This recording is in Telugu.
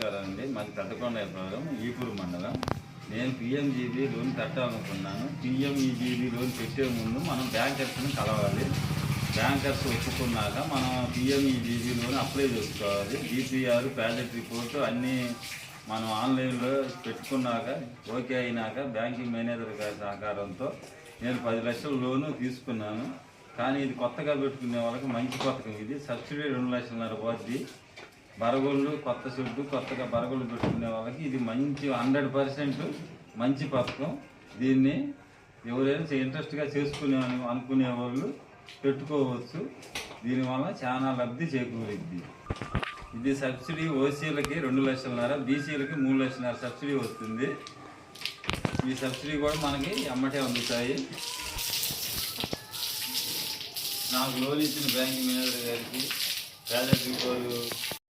నమస్కారం అండి. మాది పెద్దకొండపురం ఈపూరు మండలం. నేను పిఎంజీబీ లోన్ పెట్టాలనుకున్నాను. పిఎంఈజీబీ లోన్ పెట్టే ముందు మనం బ్యాంకర్స్ని కలవాలి. బ్యాంకర్స్ ఒప్పుకున్నాక మనం పిఎంఈజీబీ లోన్ అప్లై చేసుకోవాలి. డిపిఆర్, ప్రాజెక్ట్ రిపోర్టు అన్నీ మనం ఆన్లైన్లో పెట్టుకున్నాక ఓకే అయినాక బ్యాంకింగ్ మేనేజర్ గారి సహకారంతో నేను 10 లక్షల లోను తీసుకున్నాను. కానీ ఇది కొత్తగా పెట్టుకునే వాళ్ళకి మంచి పథకం. ఇది సబ్సిడీ 2,5 లక్షల పోద్ది. బరగొళ్ళు కొత్త షెడ్డు కొత్తగా బరగొళ్ళు పెట్టుకునే వాళ్ళకి ఇది మంచి 100% మంచి పథకం. దీన్ని ఎవరైనా ఇంట్రెస్ట్గా అనుకునే వాళ్ళు పెట్టుకోవచ్చు. దీనివల్ల చాలా లబ్ధి చేకూరుద్ది. ఇది సబ్సిడీ ఓసీలకి 2,5 లక్షల, బీసీలకి 3 లక్షల సబ్సిడీ వస్తుంది. ఈ సబ్సిడీ కూడా మనకి ఎమ్మటే అందుతాయి. నాకు లోన్ ఇచ్చిన బ్యాంక్ మేనేజర్ గారికి ప్రాజెక్ట్ రిపోర్టు